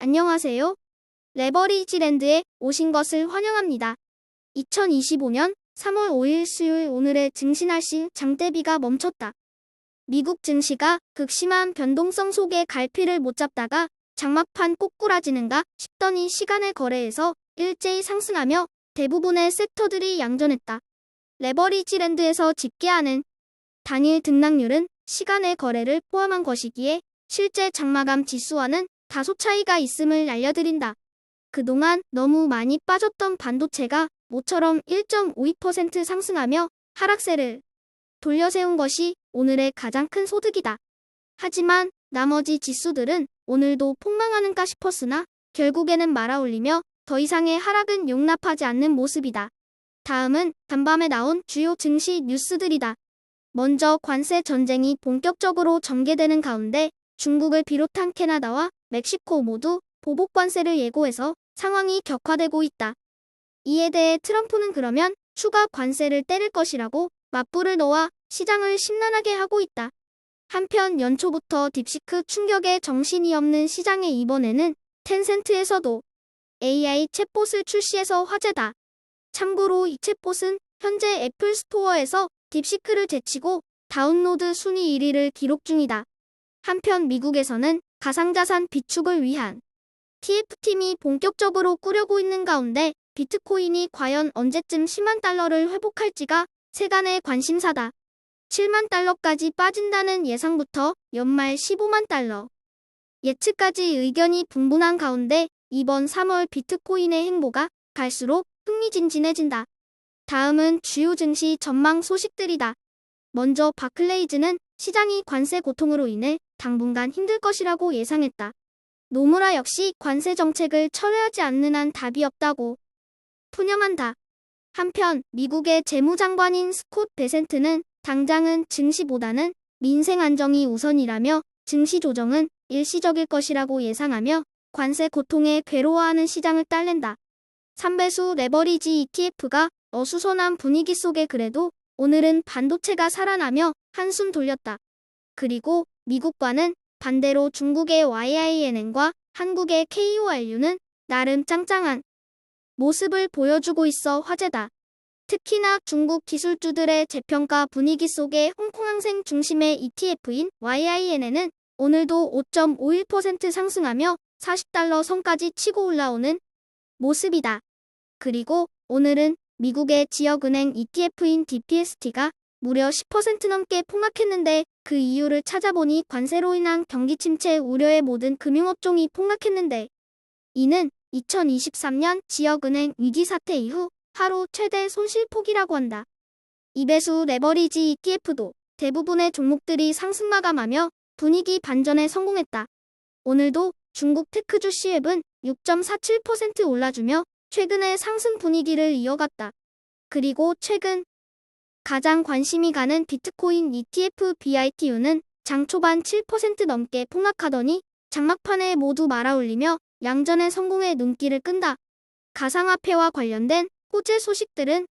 안녕하세요. 레버리지랜드에 오신 것을 환영합니다. 2025년 3월 5일 수요일 오늘의 증시 날씨 장대비가 멈췄다. 미국 증시가 극심한 변동성 속에 갈피를 못 잡다가 장막판 꼬꾸라지는가 싶더니 시간의 거래에서 일제히 상승하며 대부분의 섹터들이 양전했다. 레버리지랜드에서 집계하는 단일 등락률은 시간의 거래를 포함한 것이기에 실제 장마감 지수와는 다소 차이가 있음을 알려드린다. 그동안 너무 많이 빠졌던 반도체가 모처럼 1.52% 상승하며 하락세를 돌려세운 것이 오늘의 가장 큰 소득이다. 하지만 나머지 지수들은 오늘도 폭망하는가 싶었으나 결국에는 말아올리며 더 이상의 하락은 용납하지 않는 모습이다. 다음은 간밤에 나온 주요 증시 뉴스들이다. 먼저 관세 전쟁이 본격적으로 전개되는 가운데 중국을 비롯한 캐나다와 멕시코 모두 보복 관세를 예고해서 상황이 격화되고 있다. 이에 대해 트럼프는 그러면 추가 관세를 때릴 것이라고 맞불을 놓아 시장을 심란하게 하고 있다. 한편 연초부터 딥시크 충격에 정신이 없는 시장에 이번에는 텐센트에서도 AI 챗봇을 출시해서 화제다. 참고로 이 챗봇은 현재 애플 스토어에서 딥시크를 제치고 다운로드 순위 1위를 기록 중이다. 한편 미국에서는 가상자산 비축을 위한 TF팀이 본격적으로 꾸려고 있는 가운데 비트코인이 과연 언제쯤 10만 달러를 회복할지가 세간의 관심사다. 7만 달러까지 빠진다는 예상부터 연말 15만 달러. 예측까지 의견이 분분한 가운데 이번 3월 비트코인의 행보가 갈수록 흥미진진해진다. 다음은 주요 증시 전망 소식들이다. 먼저 바클레이즈는 시장이 관세 고통으로 인해 당분간 힘들 것이라고 예상했다. 노무라 역시 관세 정책을 철회하지 않는 한 답이 없다고 푸념한다. 한편 미국의 재무장관인 스콧 베센트는 당장은 증시보다는 민생 안정이 우선이라며 증시 조정은 일시적일 것이라고 예상하며 관세 고통에 괴로워하는 시장을 딸랜다. 3배수 레버리지 ETF가 어수선한 분위기 속에 그래도 오늘은 반도체가 살아나며 한숨 돌렸다. 그리고 미국과는 반대로 중국의 YINN과 한국의 KORU는 나름 짱짱한 모습을 보여주고 있어 화제다. 특히나 중국 기술주들의 재평가 분위기 속에 홍콩항생 중심의 ETF인 YINN은 오늘도 5.51% 상승하며 40달러 선까지 치고 올라오는 모습이다. 그리고 오늘은 미국의 지역은행 ETF인 DPST가 무려 10% 넘게 폭락했는데 그 이유를 찾아보니 관세로 인한 경기 침체 우려에 모든 금융업종이 폭락했는데 이는 2023년 지역은행 위기 사태 이후 하루 최대 손실폭이라고 한다. 2배수 레버리지 ETF도 대부분의 종목들이 상승 마감하며 분위기 반전에 성공했다. 오늘도 중국 테크주 C웹은 6.47% 올라주며 최근의 상승 분위기를 이어갔다. 그리고 최근 가장 관심이 가는 비트코인 ETF BITU는 장 초반 7% 넘게 폭락하더니 장막판에 모두 말아올리며 양전의 성공에 눈길을 끈다. 가상화폐와 관련된 호재 소식들은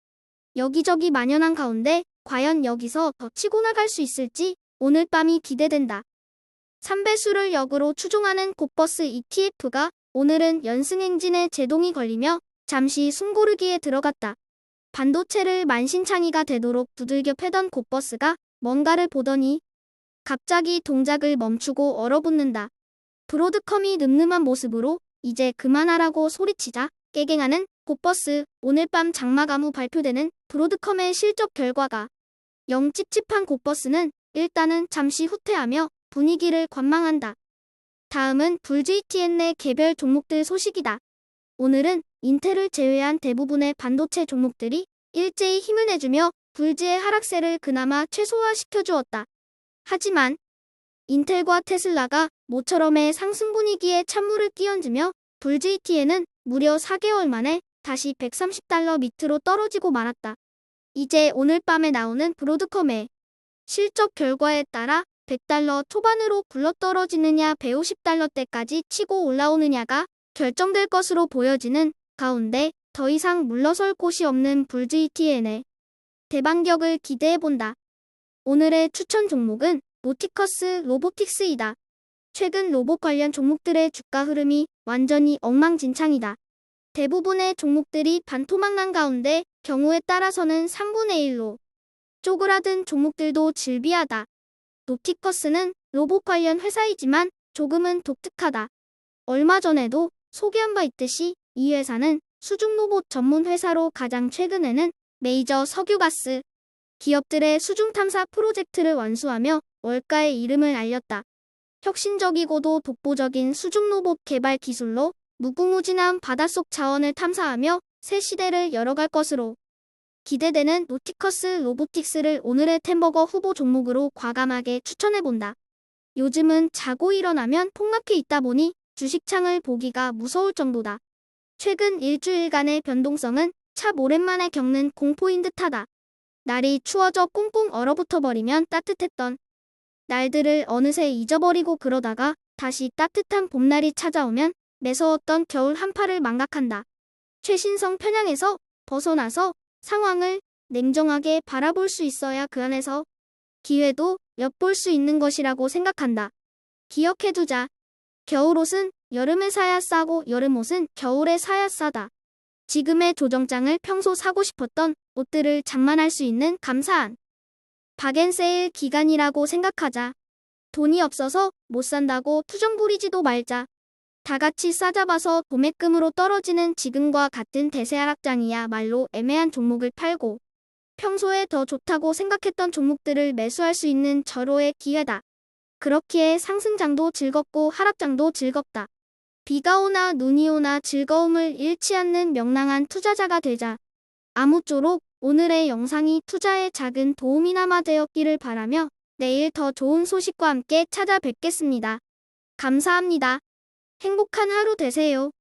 여기저기 만연한 가운데 과연 여기서 더 치고 나갈 수 있을지 오늘 밤이 기대된다. 3배수를 역으로 추종하는 곧버스 ETF가 오늘은 연승 행진에 제동이 걸리며 잠시 숨고르기에 들어갔다. 반도체를 만신창이가 되도록 두들겨 패던 곧버스가 뭔가를 보더니 갑자기 동작을 멈추고 얼어붙는다. 브로드컴이 늠름한 모습으로 이제 그만하라고 소리치자 깨갱하는 곧버스. 오늘 밤 장마감 후 발표되는 브로드컴의 실적 결과가 영 찝찝한 곧버스는 일단은 잠시 후퇴하며 분위기를 관망한다. 다음은 불GTN 내 개별 종목들 소식이다. 오늘은 인텔을 제외한 대부분의 반도체 종목들이 일제히 힘을 내주며 불지의 하락세를 그나마 최소화시켜주었다. 하지만 인텔과 테슬라가 모처럼의 상승 분위기에 찬물을 끼얹으며 불GTN은 무려 4개월 만에 다시 130달러 밑으로 떨어지고 말았다. 이제 오늘 밤에 나오는 브로드컴의 실적 결과에 따라 100달러 초반으로 굴러떨어지느냐 150달러대까지 치고 올라오느냐가 결정될 것으로 보여지는 가운데 더 이상 물러설 곳이 없는 불GTN의 대반격을 기대해본다. 오늘의 추천 종목은 노티커스 로보틱스이다. 최근 로봇 관련 종목들의 주가 흐름이 완전히 엉망진창이다. 대부분의 종목들이 반토막난 가운데 경우에 따라서는 3분의 1로 쪼그라든 종목들도 즐비하다. 노티커스는 로봇 관련 회사이지만 조금은 독특하다. 얼마 전에도 소개한 바 있듯이 이 회사는 수중 로봇 전문 회사로 가장 최근에는 메이저 석유가스 기업들의 수중 탐사 프로젝트를 완수하며 월가의 이름을 알렸다. 혁신적이고도 독보적인 수중 로봇 개발 기술로 무궁무진한 바닷속 자원을 탐사하며 새 시대를 열어갈 것으로 기대되는 노티커스 로보틱스를 오늘의 템버거 후보 종목으로 과감하게 추천해본다. 요즘은 자고 일어나면 폭락해 있다 보니 주식창을 보기가 무서울 정도다. 최근 일주일간의 변동성은 참 오랜만에 겪는 공포인 듯하다. 날이 추워져 꽁꽁 얼어붙어 버리면 따뜻했던 날들을 어느새 잊어버리고 그러다가 다시 따뜻한 봄날이 찾아오면 매서웠던 겨울 한파를 망각한다. 최신성 편향에서 벗어나서 상황을 냉정하게 바라볼 수 있어야 그 안에서 기회도 엿볼 수 있는 것이라고 생각한다. 기억해두자. 겨울옷은 여름에 사야 싸고 여름옷은 겨울에 사야 싸다. 지금의 조정장을 평소 사고 싶었던 옷들을 장만할 수 있는 감사한 박앤세일 기간이라고 생각하자. 돈이 없어서 못 산다고 투정 부리지도 말자. 다 같이 싸잡아서 도매금으로 떨어지는 지금과 같은 대세 하락장이야말로 애매한 종목을 팔고 평소에 더 좋다고 생각했던 종목들을 매수할 수 있는 절호의 기회다. 그렇기에 상승장도 즐겁고 하락장도 즐겁다. 비가 오나 눈이 오나 즐거움을 잃지 않는 명랑한 투자자가 되자. 아무쪼록 오늘의 영상이 투자에 작은 도움이나마 되었기를 바라며 내일 더 좋은 소식과 함께 찾아뵙겠습니다. 감사합니다. 행복한 하루 되세요.